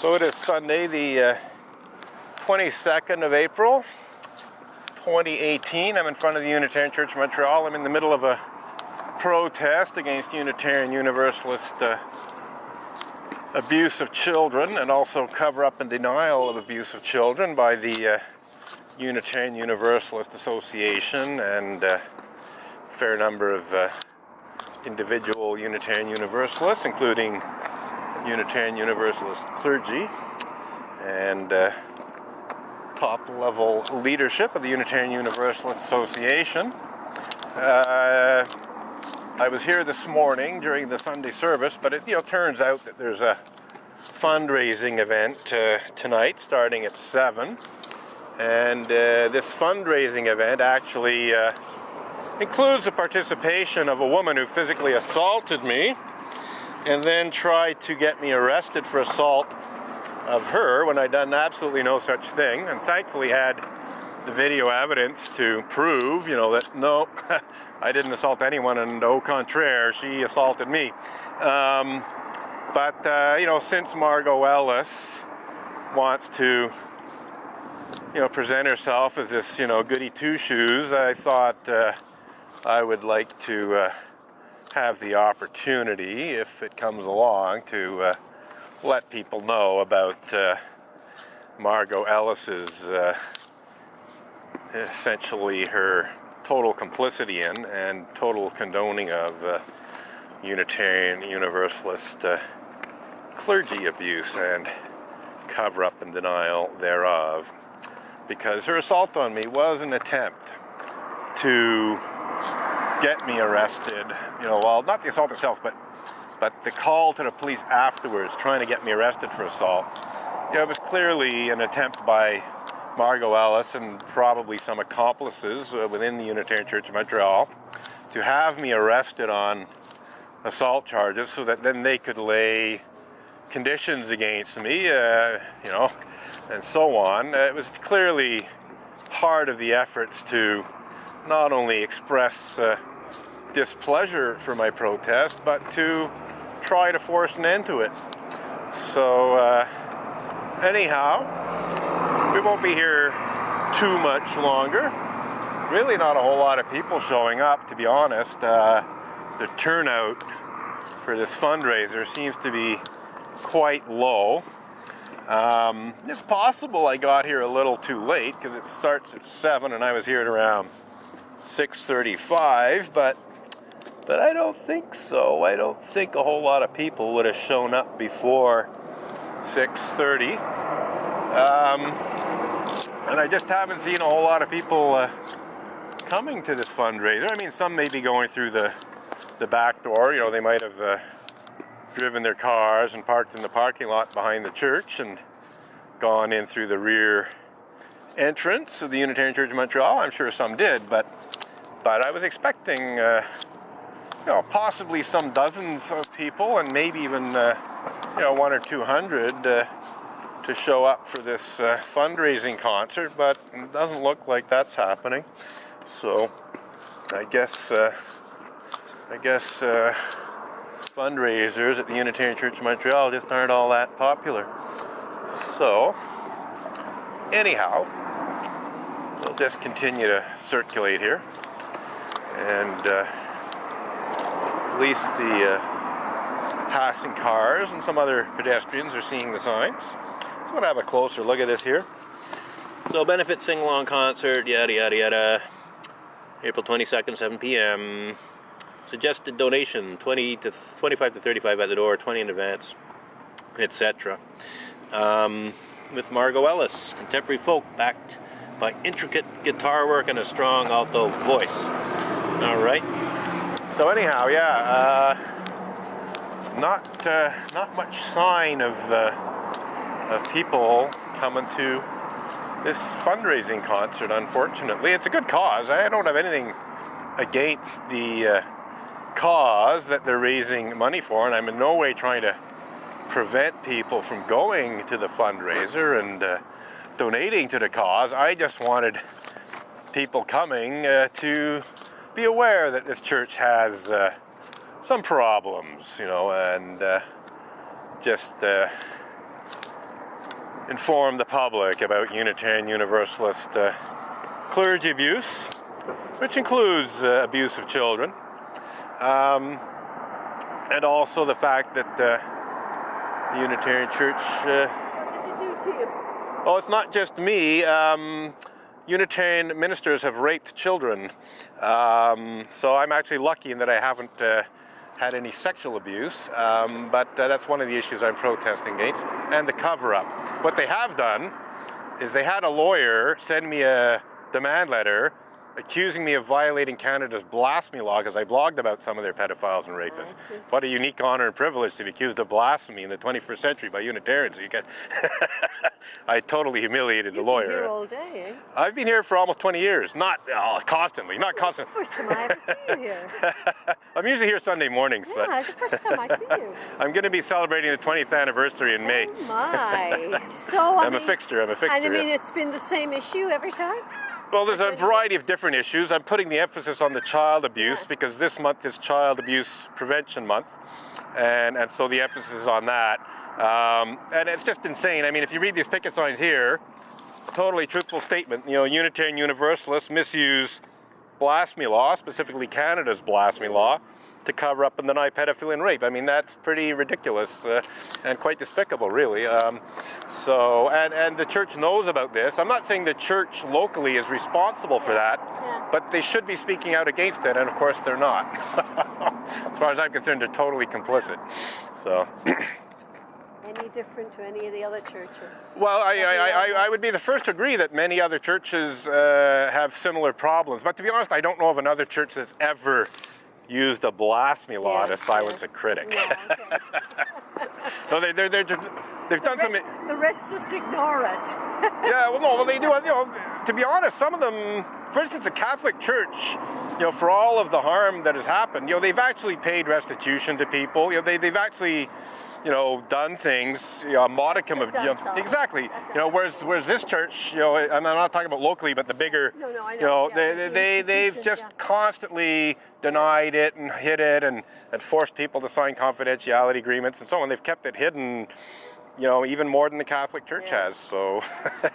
So it is Sunday, the 22nd of April, 2018. I'm in front of the Unitarian Church of Montreal. I'm in the middle of a protest against Unitarian Universalist abuse of children, and also cover-up and denial of abuse of children by the Unitarian Universalist Association and a fair number of individual Unitarian Universalists, including Unitarian Universalist clergy and top-level leadership of the Unitarian Universalist Association. I was here this morning during the Sunday service, but it turns out that there's a fundraising event tonight starting at 7, and this fundraising event actually includes the participation of a woman who physically assaulted me and then tried to get me arrested for assault of her when I'd done absolutely no such thing, and thankfully had the video evidence to prove, that no, I didn't assault anyone, and au contraire, she assaulted me. But since Margot Ellis wants to, present herself as this, goody two-shoes, I thought I would like to have the opportunity, if it comes along, to let people know about Margot Ellis's essentially her total complicity in and total condoning of Unitarian Universalist clergy abuse and cover-up and denial thereof, because her assault on me was an attempt to get me arrested, well, not the assault itself, but the call to the police afterwards, trying to get me arrested for assault. It was clearly an attempt by Margot Ellis and probably some accomplices within the Unitarian Church of Montreal to have me arrested on assault charges so that then they could lay conditions against me, and so on. It was clearly part of the efforts to not only express displeasure for my protest, but to try to force an end to it. So anyhow, we won't be here too much longer. Really not a whole lot of people showing up, to be honest. The turnout for this fundraiser seems to be quite low. It's possible I got here a little too late because it starts at 7 and I was here at around 6:35, but I don't think so. I don't think a whole lot of people would have shown up before 6:30. And I just haven't seen a whole lot of people coming to this fundraiser. I mean, some may be going through the back door. They might have driven their cars and parked in the parking lot behind the church and gone in through the rear entrance of the Unitarian Church of Montreal. I'm sure some did, but I was expecting possibly some dozens of people, and maybe even 1 or 200 to show up for this fundraising concert, but it doesn't look like that's happening. So I guess fundraisers at the Unitarian Church of Montreal just aren't all that popular. So anyhow, we'll just continue to circulate here, and at least the passing cars and some other pedestrians are seeing the signs. So I'm going to have a closer look at this here. So, benefit sing-along concert, yada yada yada, April 22nd, 7 p.m. Suggested donation, 25 to 35 at the door, 20 in advance, etc. With Margot Ellis, contemporary folk backed by intricate guitar work and a strong alto voice. All right. So anyhow, not much sign of people coming to this fundraising concert, unfortunately. It's a good cause. I don't have anything against the cause that they're raising money for, and I'm in no way trying to prevent people from going to the fundraiser and donating to the cause. I just wanted people coming to be aware that this church has some problems, and just inform the public about Unitarian Universalist clergy abuse, which includes abuse of children, and also the fact that the Unitarian Church... what did they do to you? Well, it's not just me. Unitarian ministers have raped children. So I'm actually lucky in that I haven't had any sexual abuse, but that's one of the issues I'm protesting against, and the cover-up. What they have done is they had a lawyer send me a demand letter accusing me of violating Canada's blasphemy law because I blogged about some of their pedophiles and rapists. What a unique honor and privilege to be accused of blasphemy in the 21st century by Unitarians. You can I totally humiliated the lawyer. You've been here all day, eh? I've been here for almost 20 years, not constantly, not constantly. It's the first time I ever see you here. I'm usually here Sunday mornings. Yeah, but it's the first time I see you. I'm going to be celebrating the 20th anniversary in May. Oh my. So, I'm a fixture. And I mean, it's been the same issue every time? Well, there's a variety of different issues. I'm putting the emphasis on the child abuse because this month is Child Abuse Prevention Month, and so the emphasis is on that. And it's just insane. I mean, if you read these picket signs here, totally truthful statement. You know, Unitarian Universalists misuse blasphemy law, specifically Canada's blasphemy law, to cover up and deny pedophilia and rape. I mean, that's pretty ridiculous and quite despicable, really. So the church knows about this. I'm not saying the church locally is responsible for that, but they should be speaking out against it, and of course they're not. As far as I'm concerned, they're totally complicit. So. Any different to any of the other churches? Well, I would be the first to agree that many other churches have similar problems, but to be honest, I don't know of another church that's ever used a blasphemy law to silence a critic. Yeah, No, they've done some. The rest just ignore it. Yeah, well, they do. You know, to be honest, some of them, for instance, the Catholic Church, you know, for all of the harm that has happened, you know, they've actually paid restitution to people. You know, they've actually, you know, done things, you know, a modicum of, you know, exactly. You know, whereas this church, you know, and I'm not talking about locally, but the bigger, I know. You know, they've just constantly denied it and hid it and forced people to sign confidentiality agreements and so on. They've kept it hidden, you know, even more than the Catholic Church has. So.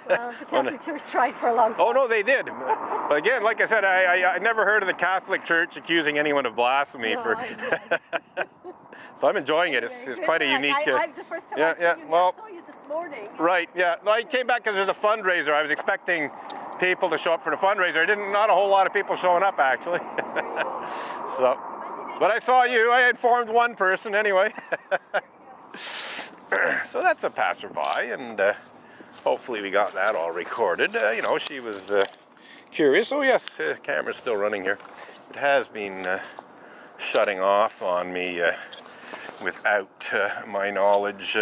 Well, the Catholic Church tried for a long time. Oh no, they did. But again, like I said, I never heard of the Catholic Church accusing anyone of blasphemy So I'm enjoying it. It's quite a unique. The first time I saw you this morning. Right. Yeah. No, I came back because there's a fundraiser. I was expecting people to show up for the fundraiser. Not a whole lot of people showing up actually. So, but I saw you. I informed one person anyway. So that's a passerby, and hopefully we got that all recorded. You know, she was curious. Oh yes, the camera's still running here. It has been shutting off on me without my knowledge.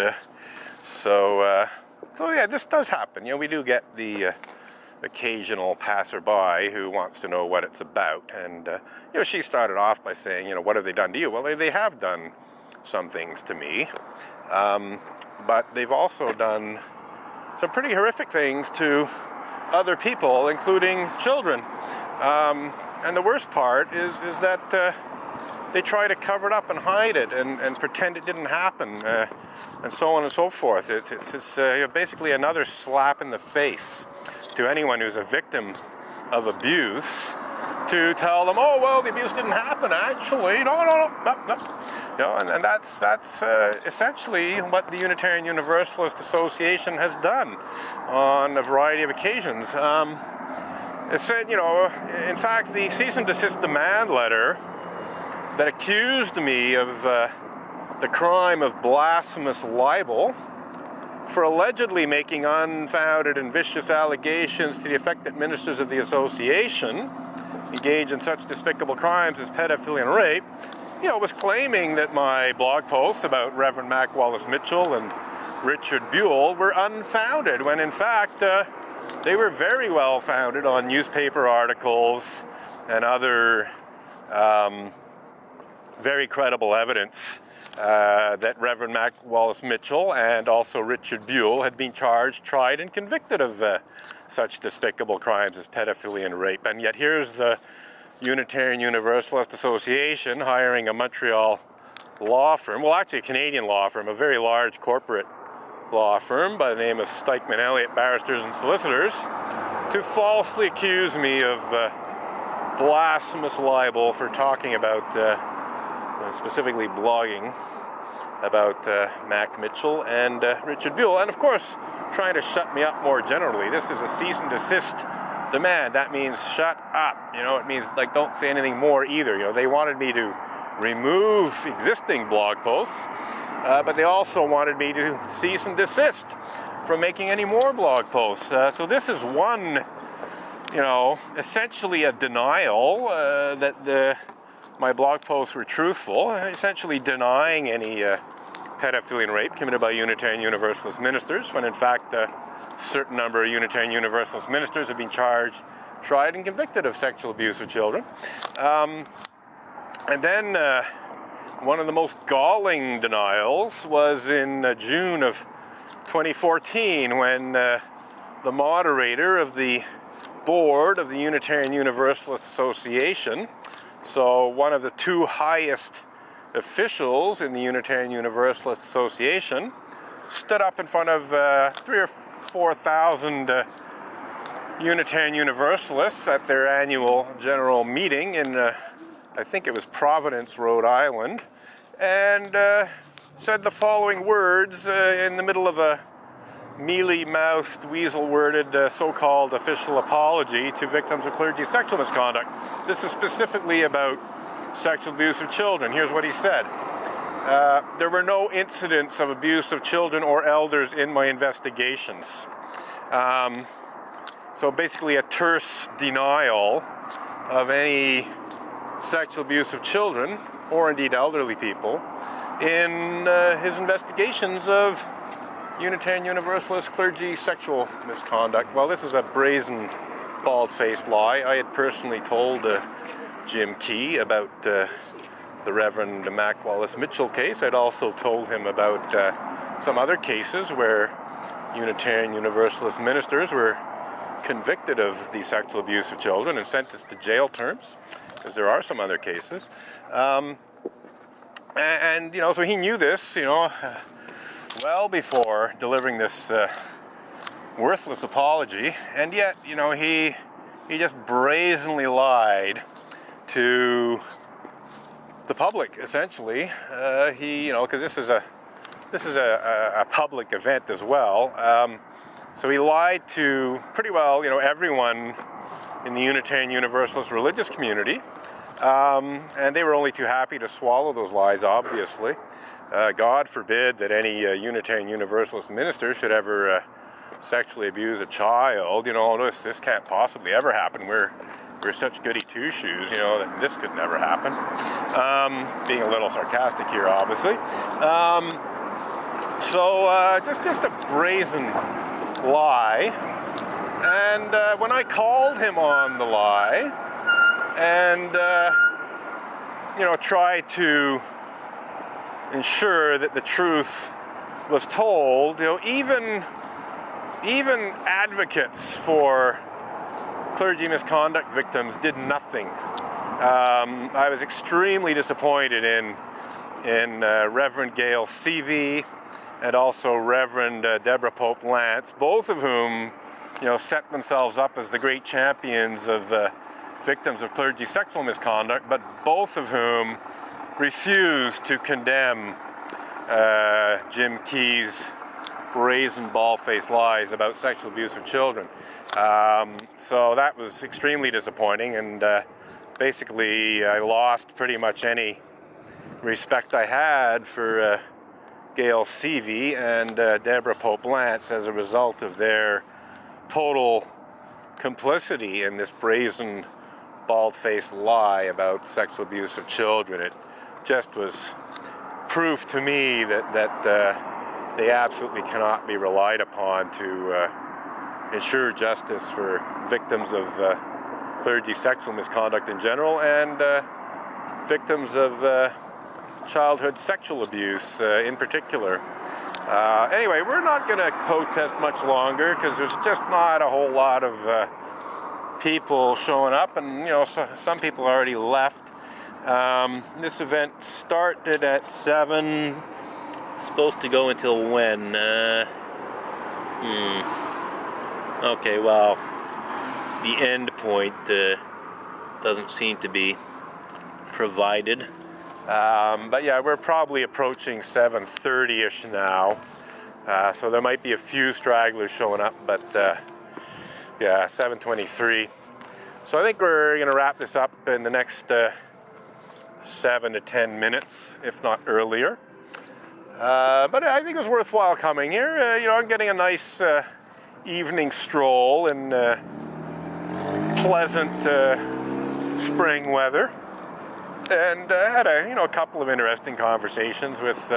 So yeah, this does happen. You know, we do get the occasional passerby who wants to know what it's about. And you know, she started off by saying, you know, what have they done to you? Well, they have done some things to me, but they've also done some pretty horrific things to other people, including children. And the worst part is that they try to cover it up and hide it and pretend it didn't happen, and so on and so forth. It's you know, basically another slap in the face to anyone who's a victim of abuse, to tell them, oh well, the abuse didn't happen actually. No. You know, and that's essentially what the Unitarian Universalist Association has done on a variety of occasions. It said, you know, in fact, the cease and desist demand letter that accused me of the crime of blasphemous libel for allegedly making unfounded and vicious allegations to the effect that ministers of the association engage in such despicable crimes as pedophilia and rape, you know, was claiming that my blog posts about Reverend Mac Wallace Mitchell and Richard Buell were unfounded, when in fact they were very well founded on newspaper articles and other very credible evidence that Reverend Mac Wallace Mitchell and also Richard Buell had been charged, tried, and convicted of such despicable crimes as pedophilia and rape. And yet here's the Unitarian Universalist Association hiring a Montreal law firm, well actually a Canadian law firm, a very large corporate law firm by the name of Stikeman Elliott Barristers and Solicitors to falsely accuse me of blasphemous libel for talking about, specifically blogging about Mac Mitchell and Richard Buell, and of course trying to shut me up more generally. This is a cease and desist demand. That means shut up. It means like don't say anything more either. They wanted me to remove existing blog posts, but they also wanted me to cease and desist from making any more blog posts. So this is one, essentially a denial that my blog posts were truthful, essentially denying any pedophilia and rape committed by Unitarian Universalist ministers, when in fact a certain number of Unitarian Universalist ministers have been charged, tried, and convicted of sexual abuse of children. And then one of the most galling denials was in June of 2014 when the moderator of the board of the Unitarian Universalist Association, so one of the two highest officials in the Unitarian Universalist Association, stood up in front of 3,000 or 4,000 Unitarian Universalists at their annual general meeting in, I think it was Providence, Rhode Island, and said the following words in the middle of a mealy-mouthed, weasel-worded so-called official apology to victims of clergy sexual misconduct. This is specifically about sexual abuse of children. Here's what he said. There were no incidents of abuse of children or elders in my investigations. So basically a terse denial of any sexual abuse of children, or indeed elderly people, in his investigations of Unitarian Universalist clergy sexual misconduct. Well, this is a brazen, bald-faced lie. I had personally told Jim Key about the Reverend Mac Wallace Mitchell case. I'd also told him about some other cases where Unitarian Universalist ministers were convicted of the sexual abuse of children and sentenced to jail terms, because there are some other cases. And so he knew this, well before delivering this worthless apology, and yet, he just brazenly lied to the public, essentially. Because this is a public event as well. So he lied to pretty well, everyone in the Unitarian Universalist religious community, and they were only too happy to swallow those lies, obviously. God forbid that any Unitarian Universalist minister should ever sexually abuse a child. This can't possibly ever happen. We're such goody two-shoes, that this could never happen. Being a little sarcastic here, obviously. So just a brazen lie. And when I called him on the lie and tried to ensure that the truth was told, even advocates for clergy misconduct victims did nothing. I was extremely disappointed in Reverend Gail Seavey and also Reverend Deborah Pope Lance, both of whom set themselves up as the great champions of victims of clergy sexual misconduct, but both of whom refused to condemn Jim Key's brazen, bald-faced lies about sexual abuse of children. So that was extremely disappointing, and basically I lost pretty much any respect I had for Gail Seavey and Deborah Pope Lance as a result of their total complicity in this brazen, bald-faced lie about sexual abuse of children. It just was proof to me that they absolutely cannot be relied upon to ensure justice for victims of clergy sexual misconduct in general and victims of childhood sexual abuse in particular. Anyway, we're not going to protest much longer because there's just not a whole lot of people showing up, and some people already left. This event started at 7. supposed to go until when? Okay, well, the end point doesn't seem to be provided. But yeah, we're probably approaching 7:30-ish now. So there might be a few stragglers showing up, but yeah, 7:23. So I think we're going to wrap this up in the next 7 to 10 minutes, if not earlier. But I think it was worthwhile coming here. You know, I'm getting a nice evening stroll in pleasant spring weather, and had a couple of interesting conversations with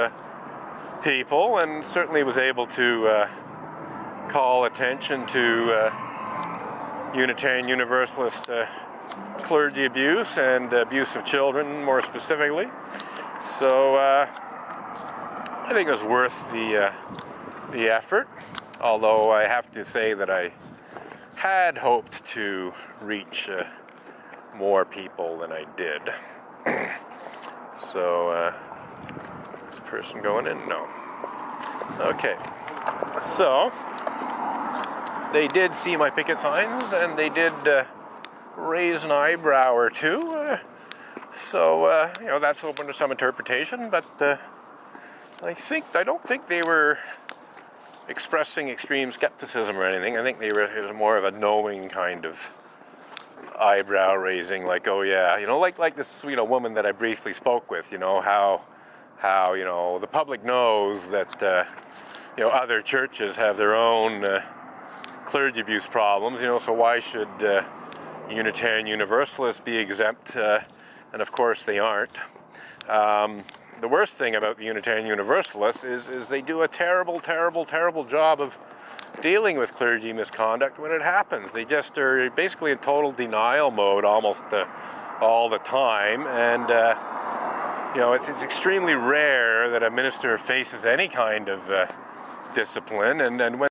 people, and certainly was able to call attention to Unitarian Universalist clergy abuse and abuse of children, more specifically. So I think it was worth the effort, although I have to say that I had hoped to reach more people than I did. So, is this person going in? No. Okay. So, they did see my picket signs, and they did raise an eyebrow or two. So, you know, that's open to some interpretation, but I don't think they were expressing extreme skepticism or anything. I think it was more of a knowing kind of eyebrow raising, like, oh yeah, you know, like this, you know, woman that I briefly spoke with, you know, how you know, the public knows that you know, other churches have their own clergy abuse problems, you know, so why should Unitarian Universalists be exempt? And of course they aren't. The worst thing about the Unitarian Universalists is they do a terrible job of dealing with clergy misconduct when it happens. They just are basically in total denial mode almost all the time, and you know, it's extremely rare that a minister faces any kind of discipline, and when